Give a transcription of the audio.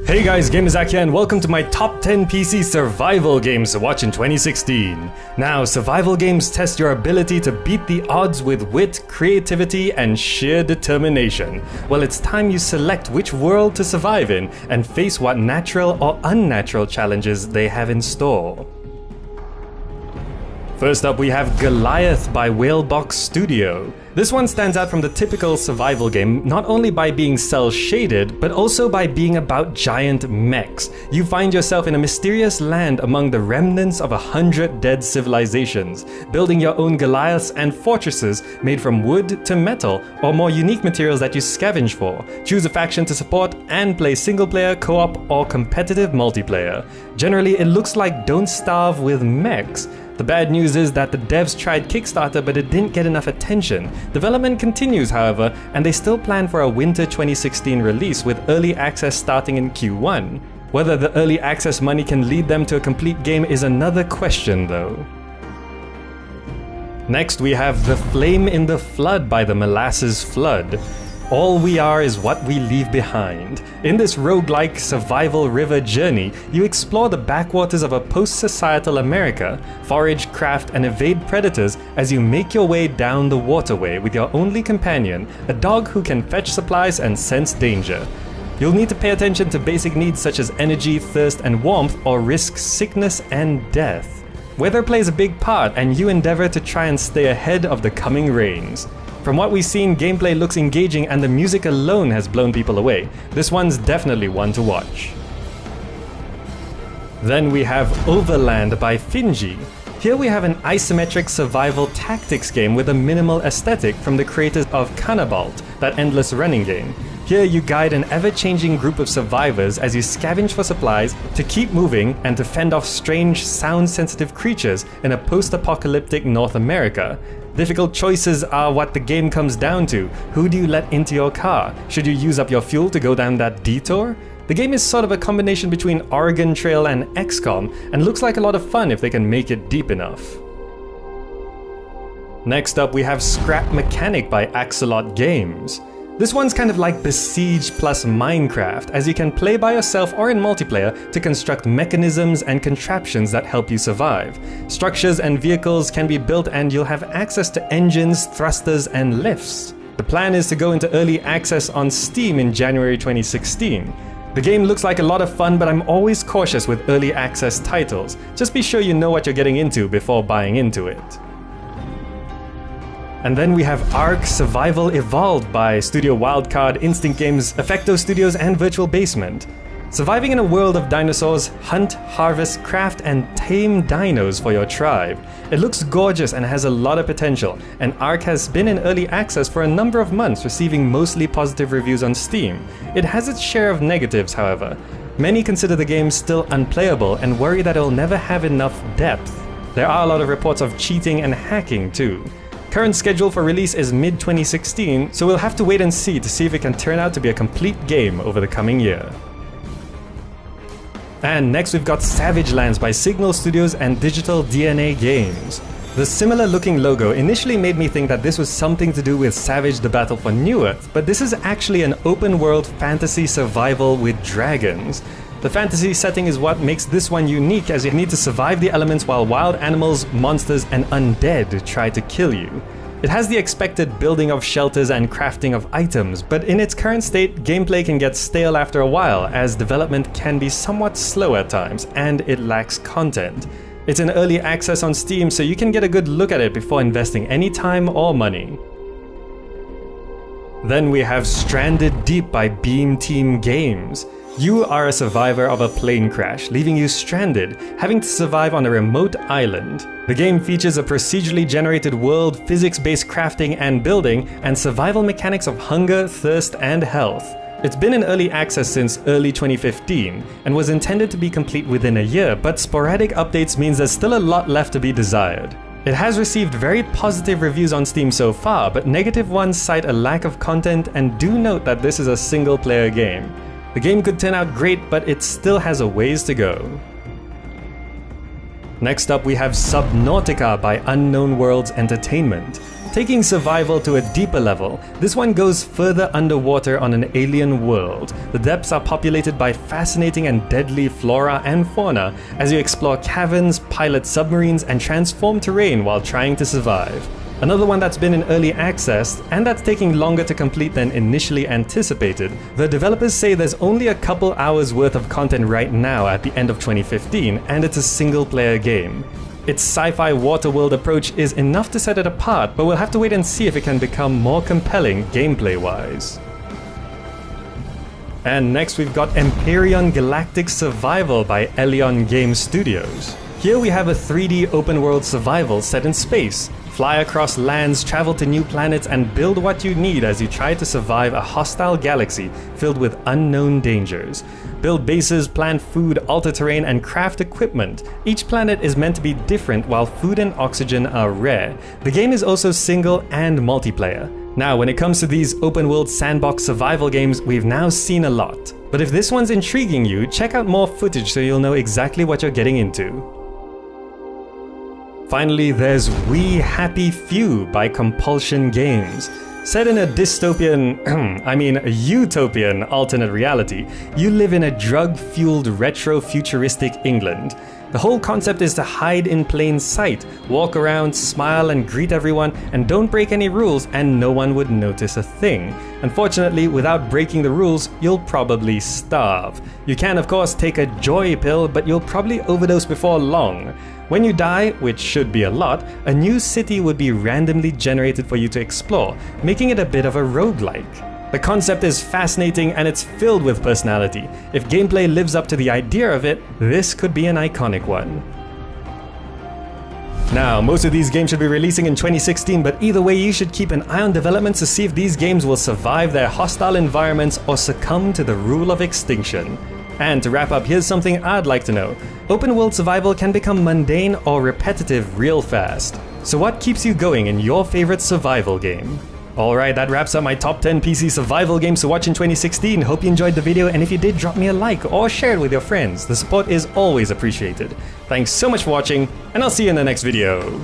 Hey guys, GamerZach here and welcome to my top 10 PC survival games to watch in 2016. Now, survival games test your ability to beat the odds with wit, creativity, and sheer determination. Well, it's time you select which world to survive in and face what natural or unnatural challenges they have in store. First up, we have Goliath by Whalebox Studio. This one stands out from the typical survival game, not only by being cel-shaded, but also by being about giant mechs. You find yourself in a mysterious land among the remnants of 100 dead civilizations, building your own Goliaths and fortresses made from wood to metal, or more unique materials that you scavenge for. Choose a faction to support and play single-player, co-op, or competitive multiplayer. Generally, it looks like Don't Starve with mechs. The bad news is that the devs tried Kickstarter, but it didn't get enough attention. Development continues, however, and they still plan for a winter 2016 release with early access starting in Q1. Whether the early access money can lead them to a complete game is another question, though. Next, we have The Flame in the Flood by the Molasses Flood. All we are is what we leave behind. In this roguelike survival river journey, you explore the backwaters of a post-societal America, forage, craft, and evade predators as you make your way down the waterway with your only companion, a dog who can fetch supplies and sense danger. You'll need to pay attention to basic needs such as energy, thirst, and warmth, or risk sickness and death. Weather plays a big part, and you endeavor to try and stay ahead of the coming rains. From what we've seen, gameplay looks engaging and the music alone has blown people away. This one's definitely one to watch. Then we have Overland by Finji. Here we have an isometric survival tactics game with a minimal aesthetic from the creators of Cannabalt, that endless running game. Here you guide an ever-changing group of survivors as you scavenge for supplies to keep moving and to fend off strange, sound-sensitive creatures in a post-apocalyptic North America. Difficult choices are what the game comes down to. Who do you let into your car? Should you use up your fuel to go down that detour? The game is sort of a combination between Oregon Trail and XCOM, and looks like a lot of fun if they can make it deep enough. Next up, we have Scrap Mechanic by Axolot Games. This one's kind of like Besiege plus Minecraft, as you can play by yourself or in multiplayer to construct mechanisms and contraptions that help you survive. Structures and vehicles can be built and you'll have access to engines, thrusters, and lifts. The plan is to go into early access on Steam in January 2016. The game looks like a lot of fun, but I'm always cautious with early access titles. Just be sure you know what you're getting into before buying into it. And then we have Ark Survival Evolved by Studio Wildcard, Instinct Games, Effecto Studios, and Virtual Basement. Surviving in a world of dinosaurs, hunt, harvest, craft, and tame dinos for your tribe. It looks gorgeous and has a lot of potential, and Ark has been in early access for a number of months, receiving mostly positive reviews on Steam. It has its share of negatives, however. Many consider the game still unplayable and worry that it'll never have enough depth. There are a lot of reports of cheating and hacking too. Current schedule for release is mid-2016, so we'll have to wait and see to see if it can turn out to be a complete game over the coming year. And next we've got Savage Lands by Signal Studios and Digital DNA Games. The similar looking logo initially made me think that this was something to do with Savage the Battle for New Earth, but this is actually an open world fantasy survival with dragons. The fantasy setting is what makes this one unique, as you need to survive the elements while wild animals, monsters, and undead try to kill you. It has the expected building of shelters and crafting of items, but in its current state, gameplay can get stale after a while, as development can be somewhat slow at times, and it lacks content. It's in early access on Steam, so you can get a good look at it before investing any time or money. Then we have Stranded Deep by Beam Team Games. You are a survivor of a plane crash, leaving you stranded, having to survive on a remote island. The game features a procedurally generated world, physics-based crafting and building, and survival mechanics of hunger, thirst, and health. It's been in early access since early 2015, and was intended to be complete within a year, but sporadic updates means there's still a lot left to be desired. It has received very positive reviews on Steam so far, but negative ones cite a lack of content and do note that this is a single-player game. The game could turn out great, but it still has a ways to go. Next up we have Subnautica by Unknown Worlds Entertainment. Taking survival to a deeper level, this one goes further underwater on an alien world. The depths are populated by fascinating and deadly flora and fauna as you explore caverns, pilot submarines, and transform terrain while trying to survive. Another one that's been in early access, and that's taking longer to complete than initially anticipated. The developers say there's only a couple hours worth of content right now at the end of 2015, and it's a single-player game. Its sci-fi waterworld approach is enough to set it apart, but we'll have to wait and see if it can become more compelling gameplay-wise. And next we've got Empyrion Galactic Survival by Elyon Game Studios. Here we have a 3D open-world survival set in space. Fly across lands, travel to new planets, and build what you need as you try to survive a hostile galaxy filled with unknown dangers. Build bases, plant food, alter terrain, and craft equipment. Each planet is meant to be different while food and oxygen are rare. The game is also single and multiplayer. Now, when it comes to these open-world sandbox survival games, we've now seen a lot. But if this one's intriguing you, check out more footage so you'll know exactly what you're getting into. Finally, there's We Happy Few by Compulsion Games. Set in a dystopian, a utopian alternate reality, you live in a drug-fueled retro-futuristic England. The whole concept is to hide in plain sight, walk around, smile and greet everyone, and don't break any rules and no one would notice a thing. Unfortunately, without breaking the rules, you'll probably starve. You can of course take a joy pill, but you'll probably overdose before long. When you die, which should be a lot, a new city would be randomly generated for you to explore, making it a bit of a roguelike. The concept is fascinating and it's filled with personality. If gameplay lives up to the idea of it, this could be an iconic one. Now, most of these games should be releasing in 2016, but either way you should keep an eye on developments to see if these games will survive their hostile environments or succumb to the rule of extinction. And to wrap up, here's something I'd like to know. Open world survival can become mundane or repetitive real fast. So what keeps you going in your favorite survival game? Alright, that wraps up my top 10 PC survival games to watch in 2016. Hope you enjoyed the video, and if you did, drop me a like or share it with your friends. The support is always appreciated. Thanks so much for watching, and I'll see you in the next video.